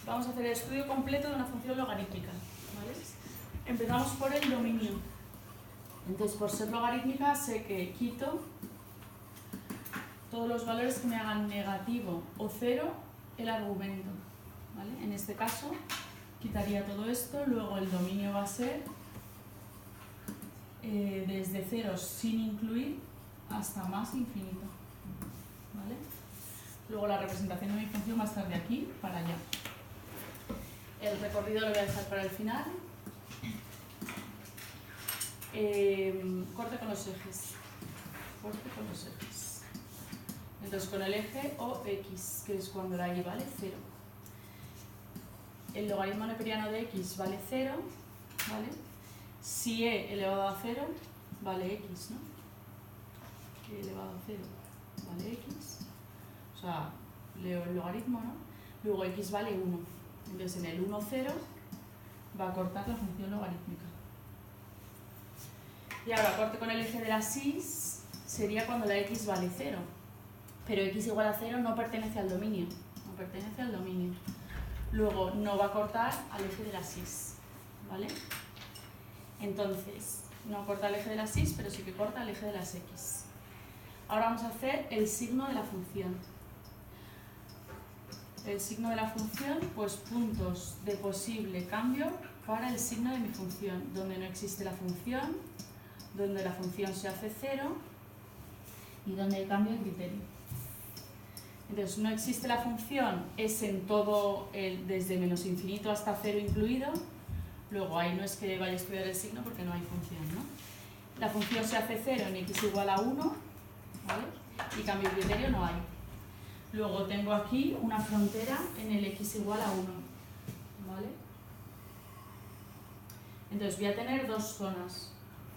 vamos a hacer el estudio completo de una función logarítmica, ¿vale? Empezamos por el dominio. Entonces, por ser logarítmica, sé que quito todos los valores que me hagan negativo o cero el argumento, ¿vale? En este caso, quitaría todo esto, luego el dominio va a ser desde ceros sin incluir hasta más infinito, ¿vale? Luego la representación de mi función va a estar de aquí para allá. El recorrido lo voy a dejar para el final. Corte con los ejes. Corte con los ejes. Entonces con el eje o x, que es cuando la y vale 0. El logaritmo neperiano de x vale 0, ¿vale? Si e elevado a 0 vale x, ¿no? E elevado a 0 vale x. O sea, leo el logaritmo, ¿no? Luego x vale 1. Entonces en el 1, 0 va a cortar la función logarítmica. Y ahora corte con el eje de las y sería cuando la x vale 0. Pero x igual a 0 no pertenece al dominio. No pertenece al dominio. Luego no va a cortar al eje de las y, ¿vale? Entonces, no corta el eje de las y, pero sí que corta el eje de las x. Ahora vamos a hacer el signo de la función. El signo de la función, pues puntos de posible cambio para el signo de mi función, donde no existe la función, donde la función se hace 0 y donde hay cambio de criterio. Entonces, no existe la función, es en todo, desde menos infinito hasta 0 incluido. Luego ahí no es que vaya a estudiar el signo porque no hay función, ¿no? La función se hace 0 en x igual a 1, ¿vale? Y cambio de criterio no hay. Luego tengo aquí una frontera en el x igual a 1, ¿vale? Entonces voy a tener dos zonas.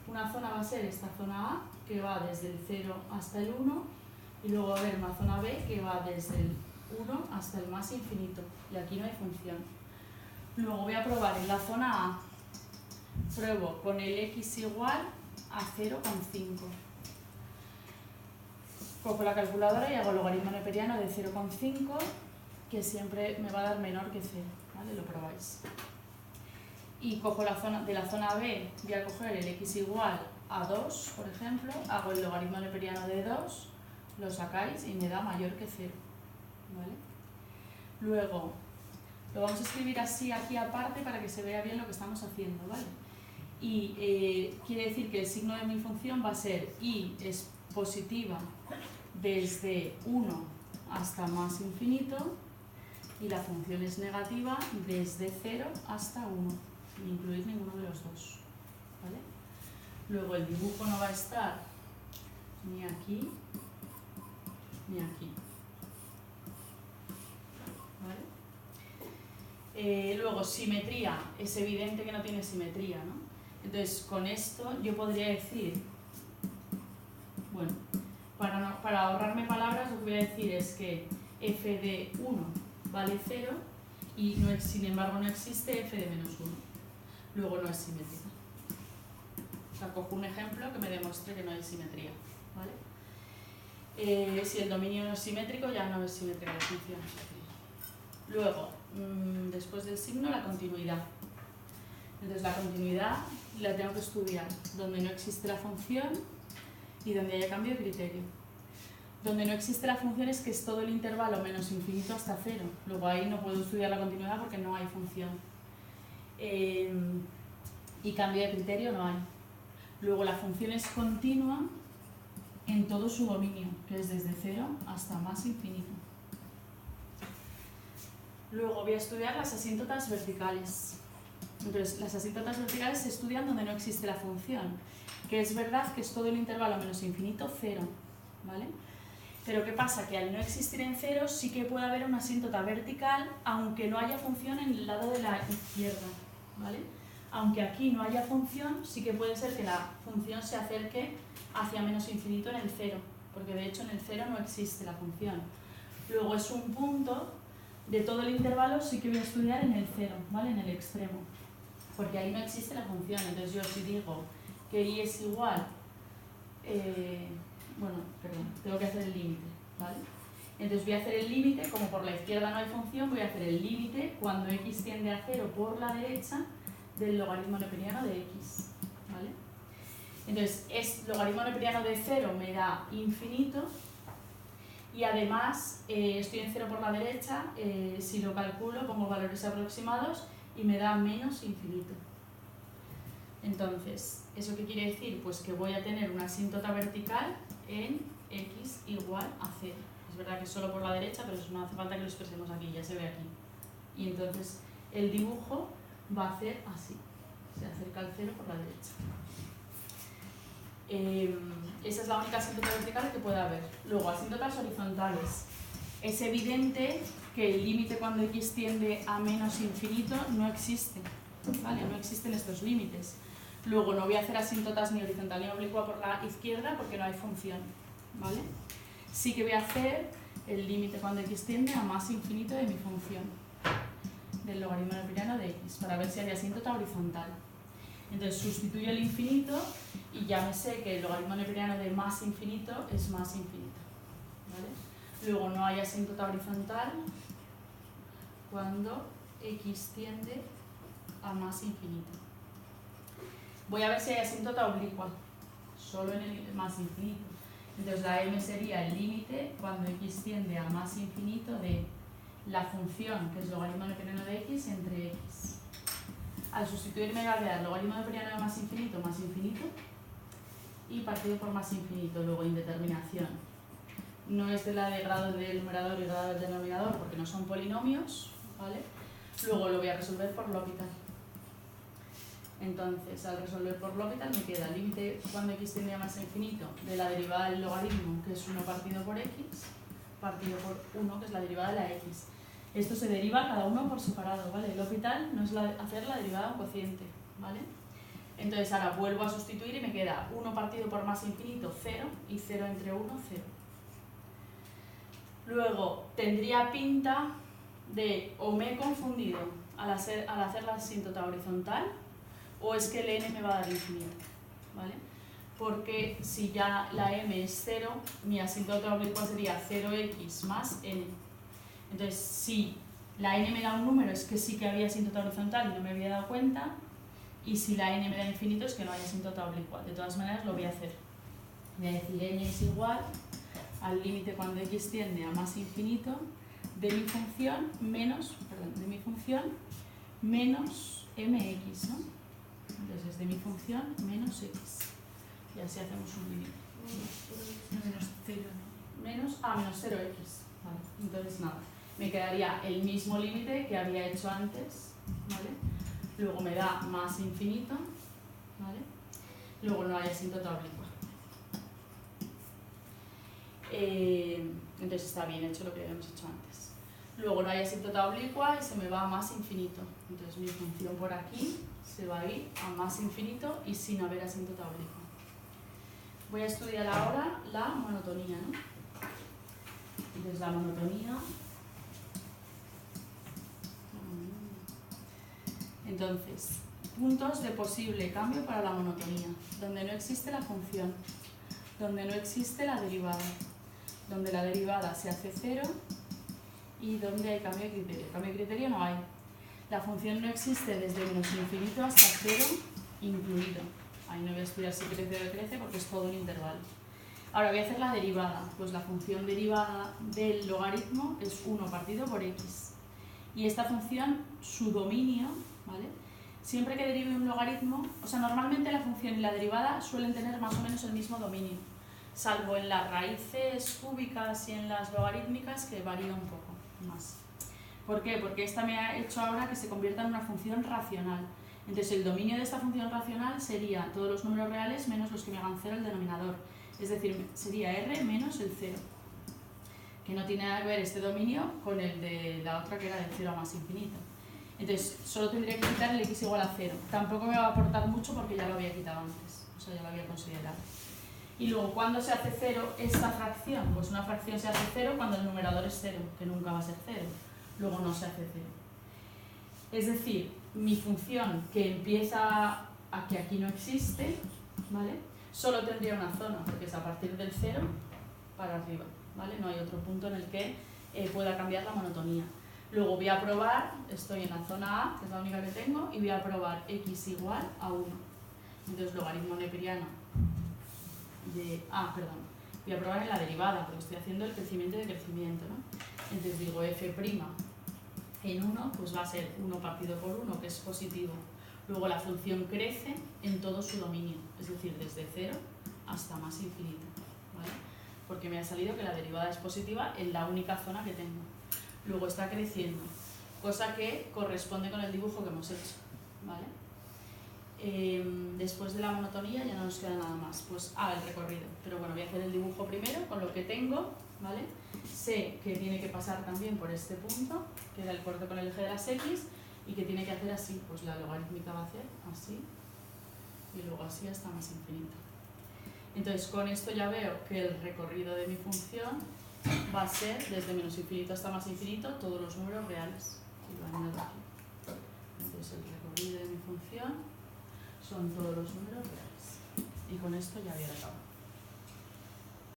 Una zona va a ser esta zona A, que va desde el 0 hasta el 1, y luego va a haber una zona B que va desde el 1 hasta el más infinito, y aquí no hay función. Luego voy a probar en la zona A, pruebo con el x igual a 0,5. Cojo la calculadora y hago el logaritmo neperiano de 0,5, que siempre me va a dar menor que 0, ¿vale? Lo probáis. Y cojo de la zona B, voy a coger el x igual a 2, por ejemplo, hago el logaritmo neperiano de 2, lo sacáis y me da mayor que 0, ¿vale? Luego, lo vamos a escribir así aquí aparte para que se vea bien lo que estamos haciendo, ¿vale? Y quiere decir que el signo de mi función va a ser y es positiva desde 1 hasta más infinito y la función es negativa desde 0 hasta 1, sin incluir ninguno de los dos, ¿vale? Luego el dibujo no va a estar ni aquí ni aquí, ¿vale? Luego simetría, es evidente que no tiene simetría, ¿no? Entonces con esto yo podría decir, bueno, para ahorrarme palabras lo que voy a decir es que f de 1 vale 0 y sin embargo no existe f de menos 1. Luego no es simétrica. O sea, cojo un ejemplo que me demuestre que no hay simetría, ¿vale? Si el dominio no es simétrico, ya no es simétrica la función. Luego, después del signo, la continuidad. Entonces la continuidad la tengo que estudiar donde no existe la función y donde haya cambio de criterio. Donde no existe la función es que es todo el intervalo menos infinito hasta 0. Luego ahí no puedo estudiar la continuidad porque no hay función. Y cambio de criterio no hay. Luego la función es continua en todo su dominio, que es desde 0 hasta más infinito. Luego voy a estudiar las asíntotas verticales. Entonces, las asíntotas verticales se estudian donde no existe la función, que es verdad que es todo el intervalo menos infinito 0, ¿vale? Pero ¿qué pasa? Que al no existir en 0 sí que puede haber una asíntota vertical, aunque no haya función en el lado de la izquierda, ¿vale? Aunque aquí no haya función, sí que puede ser que la función se acerque hacia menos infinito en el 0, porque de hecho en el 0 no existe la función. Luego es un punto de todo el intervalo, sí que voy a estudiar en el 0, ¿vale? En el extremo, porque ahí no existe la función. Entonces yo si digo que y es igual, bueno, perdón, tengo que hacer el límite, ¿vale? Entonces voy a hacer el límite, como por la izquierda no hay función, voy a hacer el límite cuando x tiende a 0 por la derecha del logaritmo neperiano de x, ¿vale? Entonces, logaritmo neperiano de 0 me da infinito y además estoy en 0 por la derecha, si lo calculo pongo valores aproximados y me da menos infinito. Entonces, ¿eso qué quiere decir? Pues que voy a tener una asíntota vertical en x igual a 0. Es verdad que es solo por la derecha, pero eso no hace falta que lo expresemos aquí, ya se ve aquí. Y entonces el dibujo va a hacer así, se acerca al 0 por la derecha. Esa es la única asíntota vertical que puede haber. Luego, asíntotas horizontales. Es evidente que el límite cuando x tiende a menos infinito no existe, ¿vale? No existen estos límites. Luego, no voy a hacer asíntotas ni horizontal ni oblicua por la izquierda porque no hay función, ¿vale? Sí que voy a hacer el límite cuando x tiende a más infinito de mi función, del logaritmo neperiano de x, para ver si hay asíntota horizontal. Entonces sustituyo el infinito y ya me sé que el logaritmo neperiano de más infinito es más infinito, ¿vale? Luego no hay asíntota horizontal cuando x tiende a más infinito. Voy a ver si hay asíntota oblicua, solo en el más infinito. Entonces la m sería el límite cuando x tiende a más infinito de la función, que es logaritmo neperiano de x, entre x. Al sustituir me va a quedar logaritmo neperiano de más infinito y partido por más infinito. Luego indeterminación. No es de la de grado del numerador y grado del denominador porque no son polinomios, ¿vale? Luego lo voy a resolver por L'Hopital. Entonces, al resolver por L'Hopital me queda límite cuando x tiende a más infinito de la derivada del logaritmo, que es 1 partido por x, partido por 1, que es la derivada de la x. Esto se deriva cada uno por separado, ¿vale? L'Hopital no es hacer la derivada a un cociente, ¿vale? Entonces ahora vuelvo a sustituir y me queda 1 partido por más infinito, 0, y 0 entre 1, 0. Luego, tendría pinta de o me he confundido al hacer la asíntota horizontal o es que el n me va a dar infinito, ¿vale? Porque si ya la m es 0, mi asíntota oblicua sería 0x más n. Entonces, si la n me da un número, es que sí que había asíntota horizontal y no me había dado cuenta. Y si la n me da infinito, es que no hay asíntota oblicua. De todas maneras, lo voy a hacer. Voy a decir n es igual al límite cuando x tiende a más infinito de mi función menos, mx, ¿no? Entonces, es de mi función menos x. Y así hacemos un límite. Menos 0, ¿no? Menos 0x. Vale. Entonces, nada. Me quedaría el mismo límite que había hecho antes, ¿vale? Luego me da más infinito, ¿vale? Luego no hay asíntota oblicua. Entonces está bien hecho lo que habíamos hecho antes. Luego no hay asíntota oblicua y se me va a más infinito. Entonces mi función por aquí se va a ir a más infinito y sin haber asíntota oblicua. Voy a estudiar ahora la monotonía, ¿no? Entonces la monotonía. Entonces, puntos de posible cambio para la monotonía, donde no existe la función, donde no existe la derivada, donde la derivada se hace 0 y donde hay cambio de criterio. Cambio de criterio no hay. La función no existe desde menos infinito hasta 0 incluido. Ahí no voy a estudiar si crece o decrece porque es todo un intervalo. Ahora voy a hacer la derivada. Pues la función derivada del logaritmo es 1 partido por x. Y esta función, su dominio, ¿vale? Siempre que derive un logaritmo, o sea, normalmente la función y la derivada suelen tener más o menos el mismo dominio, salvo en las raíces cúbicas y en las logarítmicas que varía un poco más. ¿Por qué? Porque esta me ha hecho ahora que se convierta en una función racional. Entonces el dominio de esta función racional sería todos los números reales menos los que me hagan 0 el denominador. Es decir, sería r menos el 0. Que no tiene nada que ver este dominio con el de la otra que era de 0 a más infinito. Entonces, solo tendría que quitar el x igual a 0. Tampoco me va a aportar mucho porque ya lo había quitado antes, o sea, ya lo había considerado. Y luego, ¿cuándo se hace 0 esta fracción? Pues una fracción se hace 0 cuando el numerador es 0, que nunca va a ser 0. Luego no se hace 0. Es decir, mi función que empieza a que aquí no existe, ¿vale? Solo tendría una zona, porque es a partir del 0 para arriba, ¿vale? No hay otro punto en el que pueda cambiar la monotonía. Luego voy a probar, estoy en la zona A, que es la única que tengo, y voy a probar x igual a 1. Entonces, logaritmo neperiano de... voy a probar en la derivada, porque estoy haciendo el crecimiento de crecimiento, ¿no? Entonces digo f' en 1, pues va a ser 1 partido por 1, que es positivo. Luego la función crece en todo su dominio, es decir, desde 0 hasta más infinito, ¿vale? Porque me ha salido que la derivada es positiva en la única zona que tengo. Luego está creciendo, cosa que corresponde con el dibujo que hemos hecho, ¿vale? Después de la monotonía ya no nos queda nada más, pues el recorrido. Pero bueno, voy a hacer el dibujo primero con lo que tengo, ¿vale? Sé que tiene que pasar también por este punto, que era el corte con el eje de las x, y que tiene que hacer así, pues la logarítmica va a hacer así, y luego así hasta más infinito. Entonces con esto ya veo que el recorrido de mi función va a ser desde menos infinito hasta más infinito todos los números reales. Y lo añado aquí. Entonces el recorrido de mi función son todos los números reales. Y con esto ya había acabado.